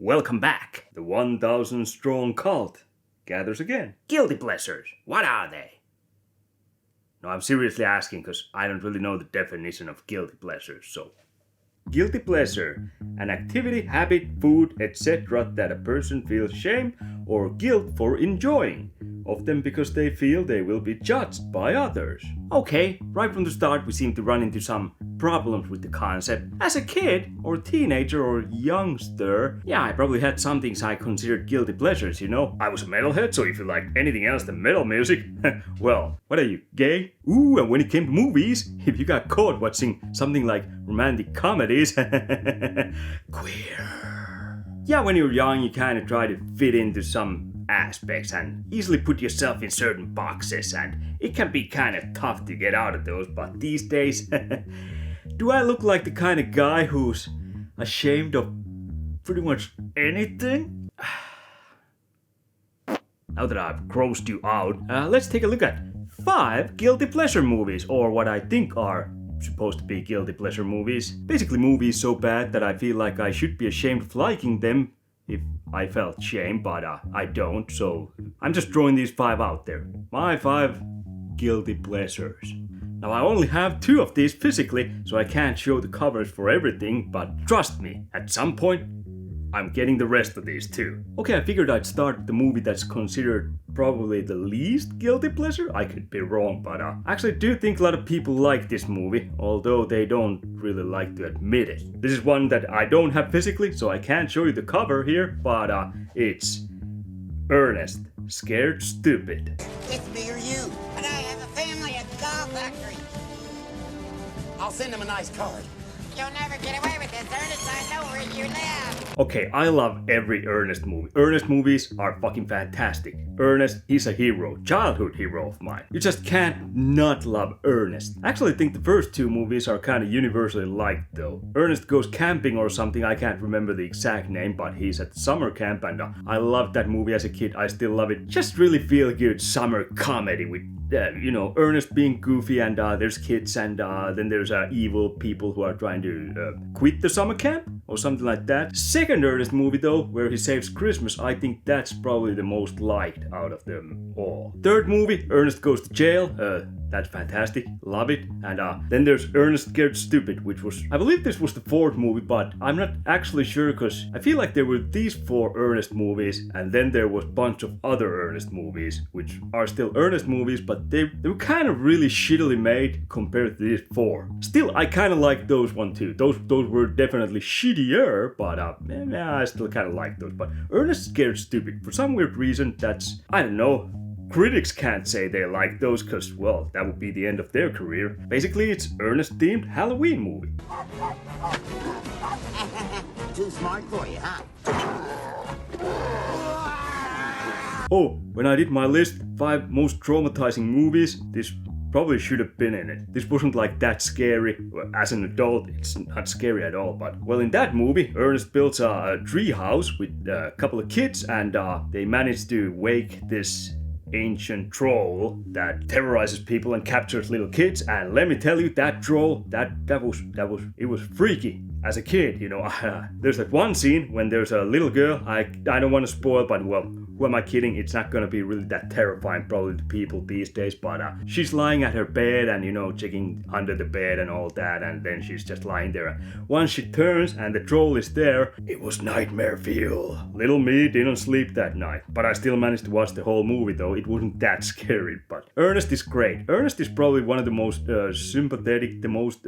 Welcome back. The 1,000 strong cult gathers again. Guilty pleasures. What are they? No, I'm seriously asking because I don't really know the definition of guilty pleasures, so... Guilty pleasure, an activity, habit, food, etc. that a person feels shame or guilt for enjoying, often because they feel they will be judged by others. Okay, right from the start we seem to run into some problems with the concept. As a kid, or teenager, or youngster, yeah, I probably had some things I considered guilty pleasures, you know? I was a metalhead, so if you like anything else than metal music, well, what are you, gay? Ooh, and when it came to movies, if you got caught watching something like romantic comedies, queer. Yeah, when you're young, you kind of try to fit into some aspects and easily put yourself in certain boxes, and it can be kind of tough to get out of those, but these days, do I look like the kind of guy who's ashamed of pretty much anything? Now that I've grossed you out, let's take a look at 5 guilty pleasure movies, or what I think are supposed to be guilty pleasure movies. Basically movies so bad that I feel like I should be ashamed of liking them if I felt shame, but I don't, so I'm just throwing these 5 out there. My 5 guilty pleasures. Now I only have 2 of these physically, so I can't show the covers for everything, but trust me, at some point I'm getting the rest of these too. Okay, I figured I'd start with the movie that's considered probably the least guilty pleasure. I could be wrong, but I actually do think a lot of people like this movie, although they don't really like to admit it. This is one that I don't have physically, so I can't show you the cover here, but it's Ernest, Scared Stupid. It's me or you, and I have a family at the doll factory. I'll send him a nice card. You'll never get away with this, Ernest. I know where you live. Okay, I love every Ernest movie. Ernest movies are fucking fantastic. Ernest, he's a hero, childhood hero of mine. You just can't not love Ernest. I actually think the first 2 movies are kind of universally liked though. Ernest Goes Camping or something, I can't remember the exact name, but he's at summer camp and I loved that movie as a kid. I still love it. Just really feel good summer comedy with Ernest being goofy, and there's kids, and then there's evil people who are trying to quit the summer camp or something like that. Second Ernest movie though, where he saves Christmas, I think that's probably the most liked out of them all. Third movie, Ernest Goes to Jail. That's fantastic, love it. And then there's Ernest Scared Stupid, which was, I believe this was the 4th movie, but I'm not actually sure because I feel like there were these 4 Ernest movies, and then there was a bunch of other Ernest movies, which are still Ernest movies, but they were kind of really shittily made compared to these 4. Still, I kind of like those one too. Those were definitely shittier, but I still kind of like those. But Ernest Scared Stupid, for some weird reason, that's, I don't know, critics can't say they like those because, well, that would be the end of their career. Basically, it's Ernest-themed Halloween movie. Too smart for you, huh? Oh, when I did my list, 5 most traumatizing movies, this probably should have been in it. This wasn't like that scary. Well, as an adult, it's not scary at all, but well, in that movie, Ernest builds a tree house with a couple of kids, and they manage to wake this ancient troll that terrorizes people and captures little kids. And let me tell you, that troll, it was freaky. As a kid, there's that one scene when there's a little girl, I don't want to spoil, but well, who am I kidding? It's not gonna be really that terrifying probably to people these days, but she's lying at her bed and, checking under the bed and all that, and then she's just lying there. Once she turns and the troll is there, it was nightmare fuel. Little me didn't sleep that night, but I still managed to watch the whole movie though. It wasn't that scary, but Ernest is great. Ernest is probably one of the most sympathetic, the most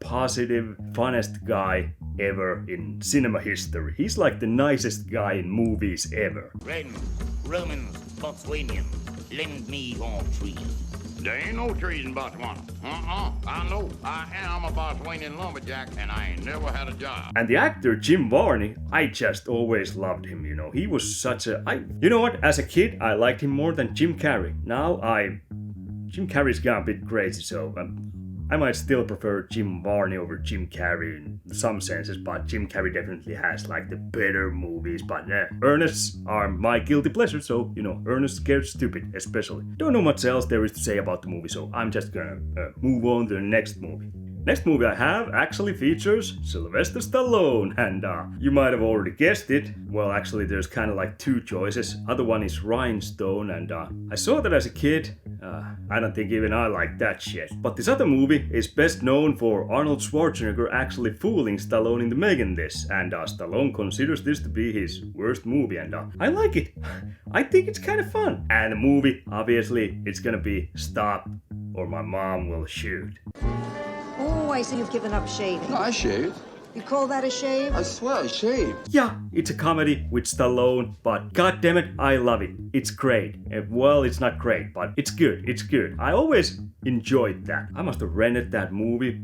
positive, funnest guy ever in cinema history. He's like the nicest guy in movies ever. Friends, Romans, Botswanian, lend me your trees. There ain't no trees in Botswana. I know. I am a Botswanian lumberjack, and I ain't never had a job. And the actor Jim Varney, I just always loved him, He was such a... You know what? As a kid, I liked him more than Jim Carrey. Now, Jim Carrey's gone a bit crazy, so... I might still prefer Jim Varney over Jim Carrey in some senses, but Jim Carrey definitely has like the better movies. But Ernest's are my guilty pleasure, so Ernest Scared Stupid especially. Don't know much else there is to say about the movie, so I'm just gonna move on to the next movie. Next movie I have actually features Sylvester Stallone, and you might have already guessed it. Well, actually, there's kind of like two choices. Other one is Rhinestone, and I saw that as a kid. I don't think even I like that shit. But this other movie is best known for Arnold Schwarzenegger actually fooling Stallone into making this, and Stallone considers this to be his worst movie, and I like it. I think it's kind of fun. And the movie, obviously, it's gonna be Stop or My Mom Will Shoot. Oh, I see you've given up shaving. No, I shaved. You call that a shave? I swear I shaved. Yeah, it's a comedy with Stallone, but goddammit, I love it. It's great. Well, it's not great, but it's good. It's good. I always enjoyed that. I must have rented that movie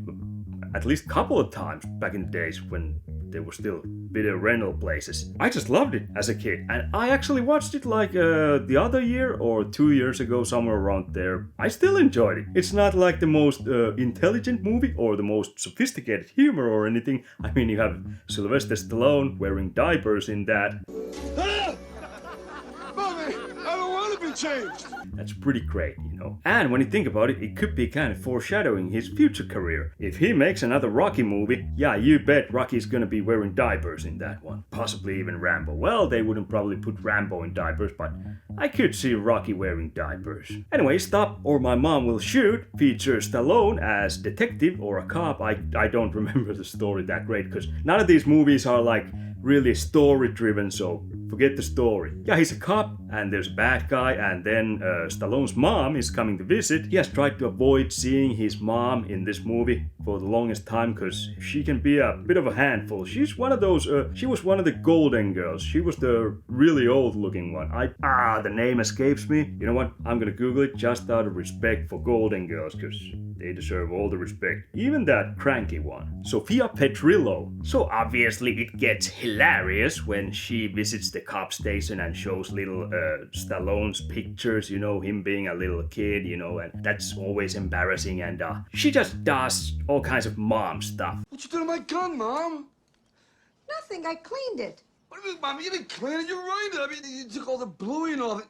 at least a couple of times back in the days when there were still video rental places. I just loved it as a kid, and I actually watched it like the other year or 2 years ago, somewhere around there. I still enjoyed it. It's not like the most intelligent movie or the most sophisticated humor or anything. I mean, you have Sylvester Stallone wearing diapers in that. Mommy, I don't want to be changed. That's pretty great, you know. And when you think about it, it could be kind of foreshadowing his future career. If he makes another Rocky movie, yeah, you bet Rocky's gonna be wearing diapers in that one. Possibly even Rambo. Well, they wouldn't probably put Rambo in diapers, but I could see Rocky wearing diapers. Anyway, Stop or My Mom Will Shoot features Stallone as detective or a cop. I don't remember the story that great, because none of these movies are like really story driven, so forget the story. Yeah, he's a cop and there's a bad guy, and then Stallone's mom is coming to visit. He has tried to avoid seeing his mom in this movie for the longest time because she can be a bit of a handful. She's one of those, she was one of the golden girls. She was the really old looking one. The name escapes me. You know what? I'm gonna Google it just out of respect for golden girls, because they deserve all the respect. Even that cranky one. Sofia Petrillo. So obviously it gets hilarious when she visits the cop station and shows little Stallone's pictures, you know, him being a little kid, you know, and that's always embarrassing, and she just does all kinds of mom stuff. What you doing to my gun, Mom? Nothing, I cleaned it. What do you mean, Mom? You didn't clean it. You ruined it. I mean, you took all the bluing off it.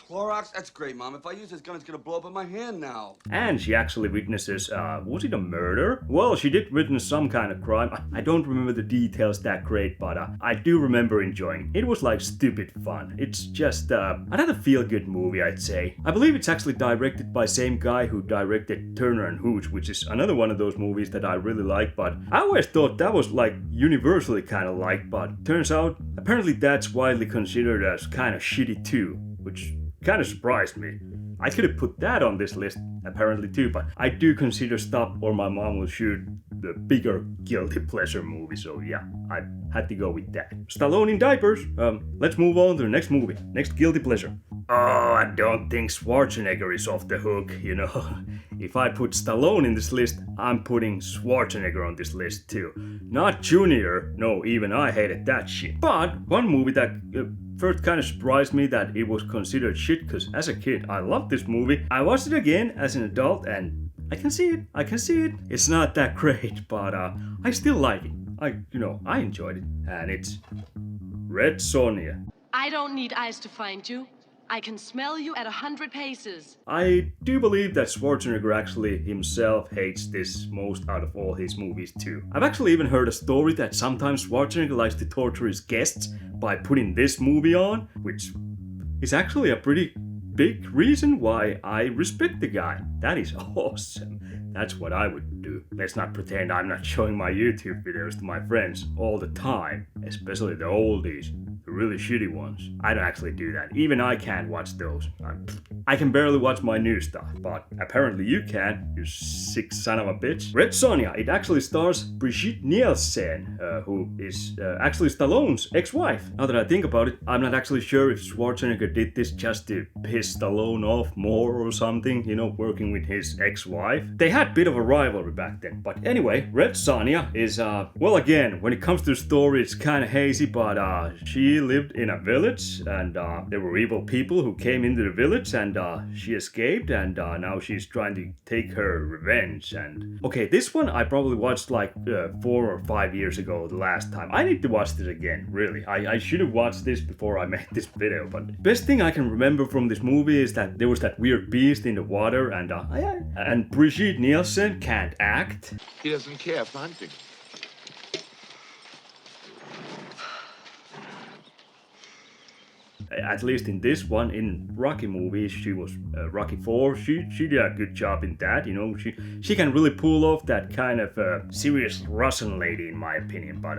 Clorox? That's great, Mom. If I use this gun, it's gonna blow up in my hand now. And she actually witnesses, was it a murder? Well, she did witness some kind of crime. I don't remember the details that great, but I do remember enjoying it. It was like stupid fun. It's just another feel-good movie, I'd say. I believe it's actually directed by same guy who directed Turner and Hooch, which is another one of those movies that I really like, but I always thought that was like universally kind of liked, but turns out apparently that's widely considered as kind of shitty too, which kind of surprised me. I could have put that on this list apparently too, but I do consider Stop or My Mom Will Shoot the bigger guilty pleasure movie, so yeah, I had to go with that. Stallone in diapers. Let's move on to the next movie. Next guilty pleasure. Oh, I don't think Schwarzenegger is off the hook, you know. If I put Stallone in this list, I'm putting Schwarzenegger on this list too. Not Junior, no, even I hated that shit. But one movie that first kind of surprised me that it was considered shit, because as a kid I loved this movie. I watched it again as an adult and I can see it. It's not that great, but I still like it. I enjoyed it, and it's Red Sonja. I don't need eyes to find you. I can smell you at 100 paces. I do believe that Schwarzenegger actually himself hates this most out of all his movies too. I've actually even heard a story that sometimes Schwarzenegger likes to torture his guests by putting this movie on, which is actually a pretty big reason why I respect the guy. That is awesome. That's what I would do. Let's not pretend I'm not showing my YouTube videos to my friends all the time, especially the oldies. The really shitty ones. I don't actually do that. Even I can't watch those. I can barely watch my new stuff, but apparently you can, you sick son of a bitch. Red Sonja, it actually stars Brigitte Nielsen, who is actually Stallone's ex-wife. Now that I think about it, I'm not actually sure if Schwarzenegger did this just to piss Stallone off more or something, you know, working with his ex-wife. They had a bit of a rivalry back then. But anyway, Red Sonja is, well, again, when it comes to the story, it's kind of hazy, but she lived in a village, and there were evil people who came into the village, and she escaped, and now she's trying to take her revenge. And okay, this one I probably watched like 4 or 5 years ago the last time. I need to watch this again, really. I should have watched this before I made this video, but best thing I can remember from this movie is that there was that weird beast in the water, and Brigitte Nielsen can't act. He doesn't care for hunting. At least in this one, in Rocky movies, she was Rocky 4. She did a good job in that, you know. She can really pull off that kind of serious Russian lady, in my opinion. But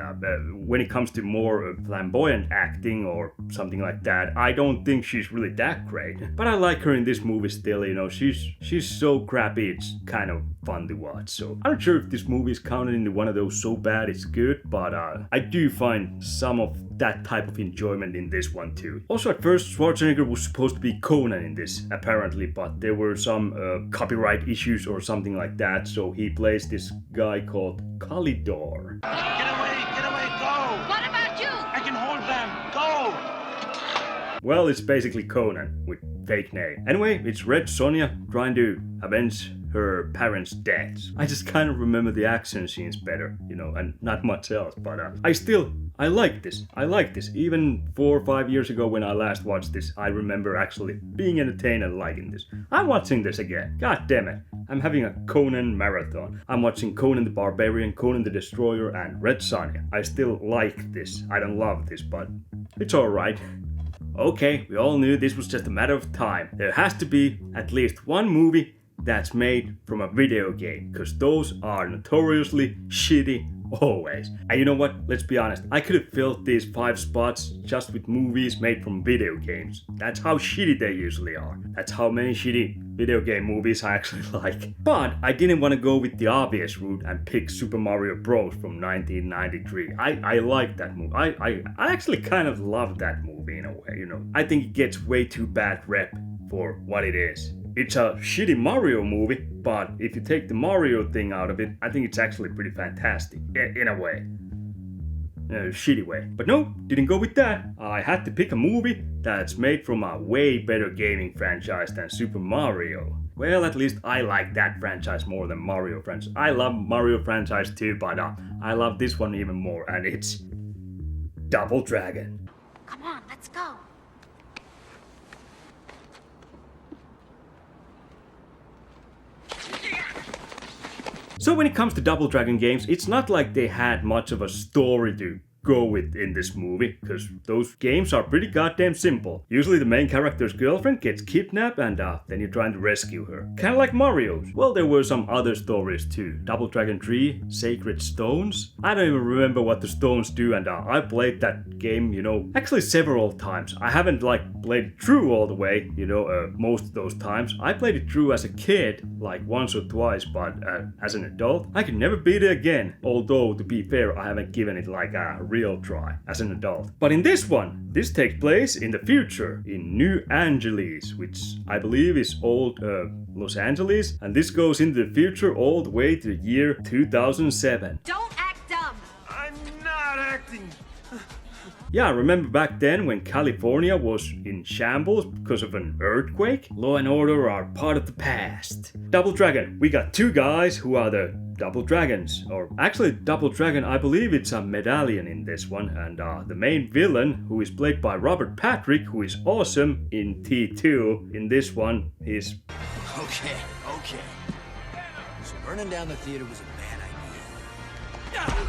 when it comes to more flamboyant acting or something like that, I don't think she's really that great. But I like her in this movie still, you know. She's so crappy, it's kind of fun to watch. So I'm not sure if this movie is counted into one of those so bad it's good, but I do find some of that type of enjoyment in this one too. Also, at first, Schwarzenegger was supposed to be Conan in this, apparently, but there were some copyright issues or something like that, so he plays this guy called Kalidor. Get away, go! What about you? I can hold them, go! Well, it's basically Conan with fake name. Anyway, it's Red Sonja trying to avenge her parents' deaths. I just kind of remember the action scenes better, you know, and not much else, but I like this. I like this. Even 4 or 5 years ago when I last watched this, I remember actually being entertained and liking this. I'm watching this again. God damn it. I'm having a Conan marathon. I'm watching Conan the Barbarian, Conan the Destroyer, and Red Sonja. I still like this. I don't love this, but it's alright. Okay, we all knew this was just a matter of time. There has to be at least one movie that's made from a video game, because those are notoriously shitty always. And you know what? Let's be honest. I could have filled these 5 spots just with movies made from video games. That's how shitty they usually are. That's how many shitty video game movies I actually like. But I didn't want to go with the obvious route and pick Super Mario Bros. From 1993. I like that movie. I actually kind of love that movie in a way, you know. I think it gets way too bad rep for what it is. It's a shitty Mario movie, but if you take the Mario thing out of it, I think it's actually pretty fantastic, in a way. Shitty way. But no, didn't go with that. I had to pick a movie that's made from a way better gaming franchise than Super Mario. Well, at least I like that franchise more than Mario franchise. I love Mario franchise too, but I love this one even more, and it's Double Dragon. Come on, let's go. So when it comes to Double Dragon games, it's not like they had much of a story to go with in this movie, because those games are pretty goddamn simple. Usually the main character's girlfriend gets kidnapped and then you're trying to rescue her. Kinda like Mario's. Well, there were some other stories too. Double Dragon 3, Sacred Stones. I don't even remember what the stones do, and I played that game, you know, actually several times. I haven't like played it through all the way, you know, most of those times. I played it through as a kid, like once or twice, but as an adult, I could never beat it again. Although, to be fair, I haven't given it like a real try as an adult. But in this one, this takes place in the future, in New Angeles, which I believe is old Los Angeles, and this goes into the future all the way to the year 2007. Don't act dumb. I'm not acting. Yeah, remember back then when California was in shambles because of an earthquake? Law and order are part of the past. Double Dragon, we got 2 guys who are the Double Dragons. Or actually, Double Dragon, I believe it's a medallion in this one. And the main villain, who is played by Robert Patrick, who is awesome in T2. In this one, he's... Okay. So burning down the theater was a bad idea.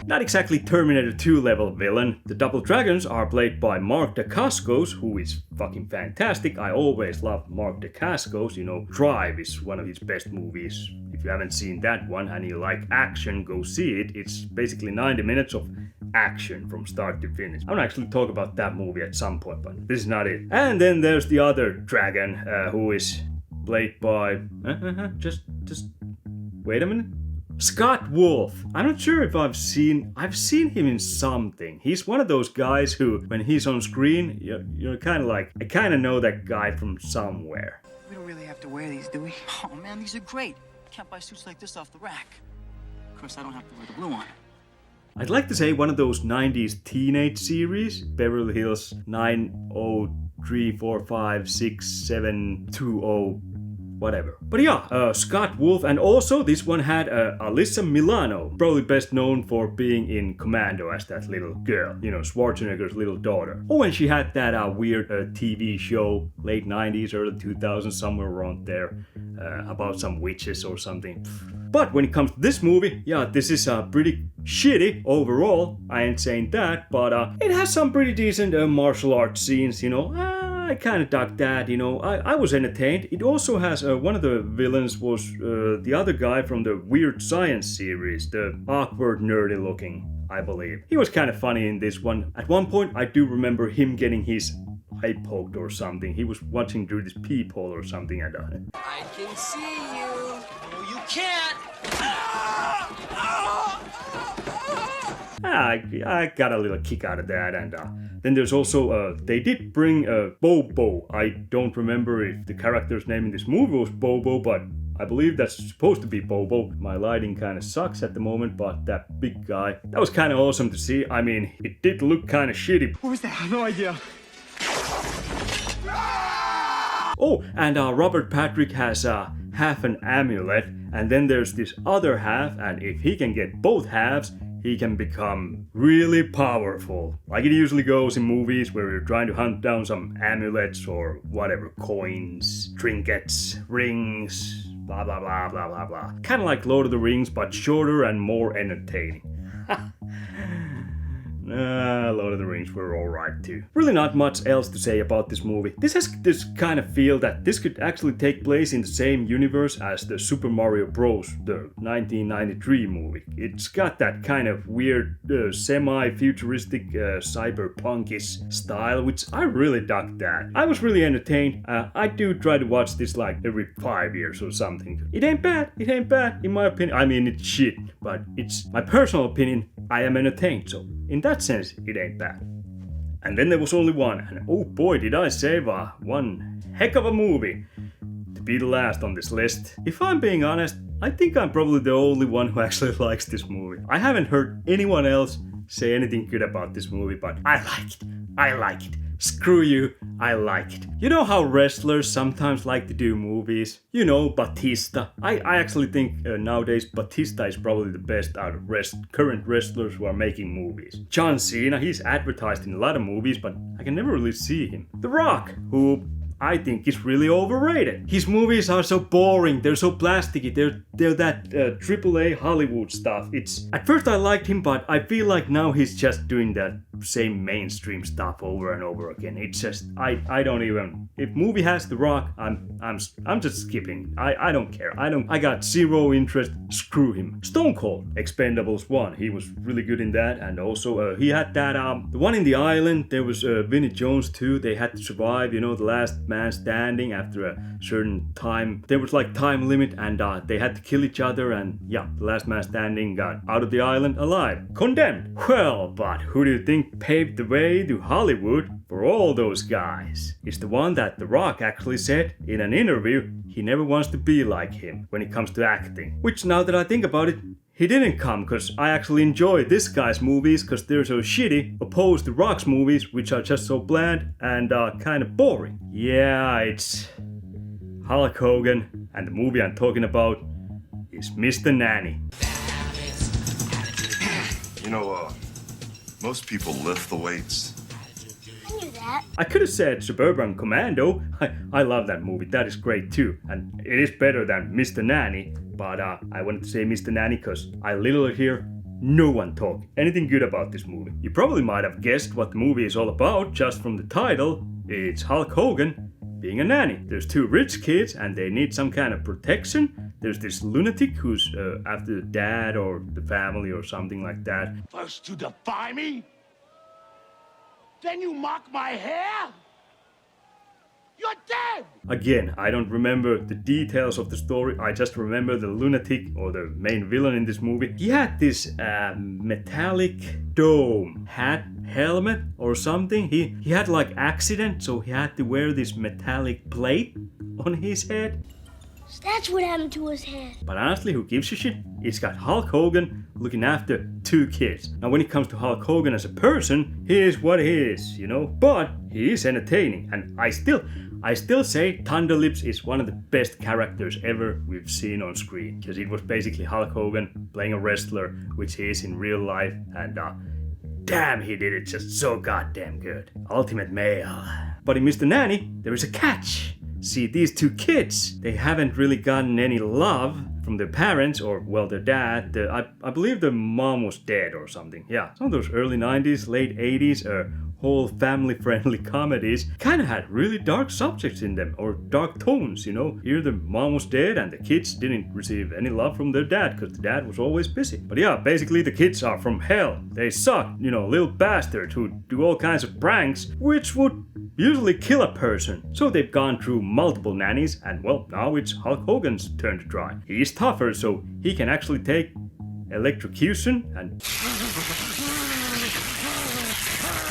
not exactly Terminator 2 level villain. The Double Dragons are played by Mark Dacascos, who is fucking fantastic. I always love Mark Dacascos. You know, Drive is one of his best movies. If you haven't seen that one and you like action, go see it. It's basically 90 minutes of action from start to finish. I'm gonna actually talk about that movie at some point, but this is not it. And then there's the other dragon, who is played by... Just wait a minute. Scott Wolf. I'm not sure if I've seen him in something. He's one of those guys who, when he's on screen, you're kind of like, I kind of know that guy from somewhere. We don't really have to wear these, do we? Oh man, these are great. Can't buy suits like this off the rack. Of course, I don't have to wear the blue one. I'd like to say one of those 90s teenage series, Beverly Hills 903456720, whatever. But yeah, Scott Wolf, and also this one had Alyssa Milano, probably best known for being in Commando as that little girl, you know, Schwarzenegger's little daughter. Oh, and she had that weird TV show, late 90s, early 2000s, somewhere around there, about some witches or something. But when it comes to this movie, yeah, this is pretty shitty overall. I ain't saying that, but it has some pretty decent martial arts scenes, you know. I kind of dug that, you know. I was entertained. It also has one of the villains was the other guy from the Weird Science series, the awkward, nerdy looking, I believe. He was kind of funny in this one. At one point, I do remember him getting his eye poked or something. He was watching through this peephole or something, and I can see you. No, you can't. I got a little kick out of that, and then there's also they did bring Bobo. I don't remember if the character's name in this movie was Bobo, but I believe that's supposed to be Bobo. My lighting kind of sucks at the moment, but that big guy, that was kind of awesome to see. I mean, it did look kind of shitty. What was that? No idea. Oh, and Robert Patrick has half an amulet, and then there's this other half, and if he can get both halves, he can become really powerful. Like it usually goes in movies where you're trying to hunt down some amulets or whatever, coins, trinkets, rings, blah blah blah blah blah blah. Kinda like Lord of the Rings, but shorter and more entertaining. Lord of the Rings were alright too. Really not much else to say about this movie. This has this kind of feel that this could actually take place in the same universe as the Super Mario Bros., the 1993 movie. It's got that kind of weird, semi-futuristic, cyberpunkish style, which I really dug that. I was really entertained. I do try to watch this like every 5 years or something. It ain't bad, in my opinion. I mean, it's shit, but it's my personal opinion. I am entertained, so in that sense, it ain't bad. And then there was only one, and oh boy, did I save one heck of a movie to be the last on this list. If I'm being honest, I think I'm probably the only one who actually likes this movie. I haven't heard anyone else say anything good about this movie, but I like it. Screw you, I like it. You know how wrestlers sometimes like to do movies? You know, Batista. I actually think nowadays Batista is probably the best out of current wrestlers who are making movies. John Cena, he's advertised in a lot of movies, but I can never really see him. The Rock, who I think is really overrated. His movies are so boring, they're so plasticky, they're that AAA Hollywood stuff. It's at first I liked him, but I feel like now he's just doing that same mainstream stuff over and over again. It's just I don't even, if movie has The Rock, I'm just skipping. I don't care. I got zero interest. Screw him. Stone Cold, Expendables 1, he was really good in that, and also he had that the one in the island. There was Vinnie Jones too. They had to survive, you know, the last man standing after a certain time. There was like time limit, and they had to kill each other, and yeah, the last man standing got out of the island alive. Condemned. Well, but who do you think paved the way to Hollywood for all those guys? It's the one that The Rock actually said in an interview he never wants to be like him when it comes to acting. Which, now that I think about it, he didn't come, because I actually enjoy this guy's movies because they're so shitty, opposed to Rock's movies, which are just so bland and kind of boring. Yeah, it's Hulk Hogan, and the movie I'm talking about is Mr. Nanny. You know, most people lift the weights. I knew that. I could have said Suburban Commando. I love that movie, that is great too, and it is better than Mr. Nanny. But I wanted to say Mr. Nanny because I literally hear no one talk anything good about this movie. You probably might have guessed what the movie is all about just from the title. It's Hulk Hogan being a nanny. There's two rich kids and they need some kind of protection. There's this lunatic who's after the dad or the family or something like that. First you defy me, then you mock my hair? You're dead! Again, I don't remember the details of the story. I just remember the lunatic, or the main villain in this movie. He had this metallic dome hat, helmet or something. He had like accident, so he had to wear this metallic plate on his head. So that's what happened to his head. But honestly, who gives a shit? It's got Hulk Hogan looking after 2 kids. Now when it comes to Hulk Hogan as a person, he is what he is, you know? But he is entertaining, and I still say Thunderlips is one of the best characters ever we've seen on screen. Because it was basically Hulk Hogan playing a wrestler, which he is in real life, and damn, he did it just so goddamn good. Ultimate male. But in Mr. Nanny, there is a catch. See, these 2 kids, they haven't really gotten any love from their parents, or well, their dad. I believe their mom was dead or something. Yeah, some of those early 90s, late 80s, whole family-friendly comedies kind of had really dark subjects in them, or dark tones, you know. Here the mom was dead and the kids didn't receive any love from their dad because the dad was always busy. But yeah, basically the kids are from hell. They suck, you know, little bastards who do all kinds of pranks, which would usually kill a person. So they've gone through multiple nannies, and well, now it's Hulk Hogan's turn to try. He's tougher, so he can actually take electrocution and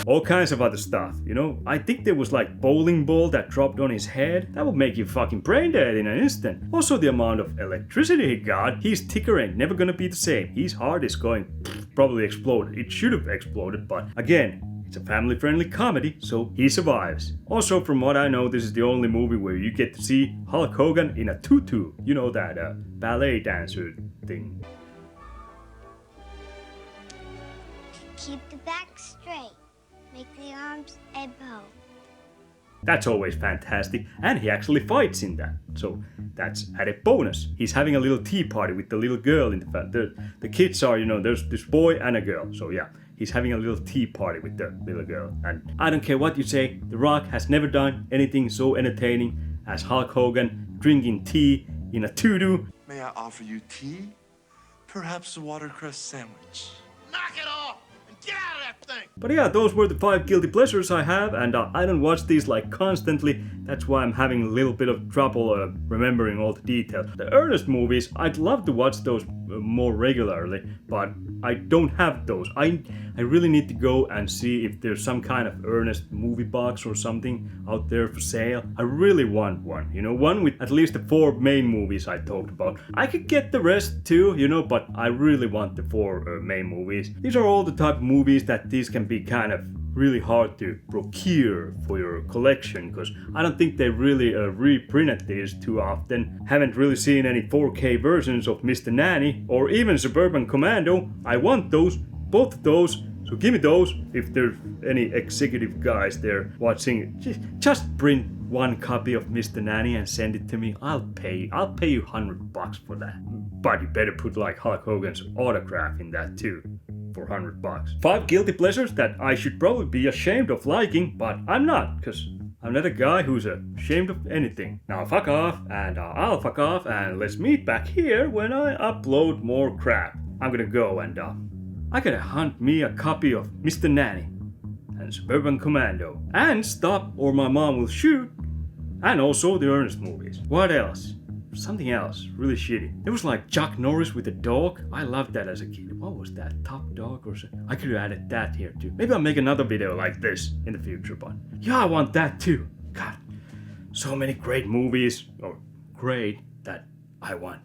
all kinds of other stuff, you know. I think there was like bowling ball that dropped on his head. That would make you fucking brain dead in an instant. Also the amount of electricity he got, his ticker ain't never gonna be the same. His heart is going probably explode. It should have exploded, but again, it's a family-friendly comedy, so he survives. Also, from what I know, this is the only movie where you get to see Hulk Hogan in a tutu. You know, that ballet dancer thing. Keep the back straight. Make the arms a bow. That's always fantastic, and he actually fights in that, so that's added bonus. He's having a little tea party with the little girl in the kids are, you know, there's this boy and a girl, so yeah, he's having a little tea party with the little girl. And I don't care what you say, The Rock has never done anything so entertaining as Hulk Hogan drinking tea in a tutu. May I offer you tea? Perhaps a watercress sandwich. Knock it off and get out of that thing. But yeah, those were the 5 guilty pleasures I have, and I don't watch these like constantly. That's why I'm having a little bit of trouble remembering all the details. The Ernest movies, I'd love to watch those more regularly, but I don't have those. I really need to go and see if there's some kind of Ernest movie box or something out there for sale. I really want one, you know, one with at least the 4 main movies I talked about. I could get the rest too, you know, but I really want the 4 main movies. These are all the type of movies that these can be kind of really hard to procure for your collection, because I don't think they really reprinted these too often. Haven't really seen any 4K versions of Mr. Nanny or even Suburban Commando. I want those, both of those, so give me those. If there's any executive guys there watching, just print 1 copy of Mr. Nanny and send it to me. I'll pay you $100 for that. But you better put like Hulk Hogan's autograph in that too. For $100. 5 guilty pleasures that I should probably be ashamed of liking, but I'm not, because I'm not a guy who's ashamed of anything. Now fuck off, and I'll fuck off, and let's meet back here when I upload more crap. I'm gonna go and I gotta hunt me a copy of Mr. Nanny and Suburban Commando, and Stop or My Mom Will Shoot, and also the Ernest movies. What else? Something else really shitty. There was like Chuck Norris with a dog. I loved that as a kid. What was that? Top Dog or something? I could have added that here too. Maybe I'll make another video like this in the future, but yeah, I want that too. God, so many great movies, or great, that I want.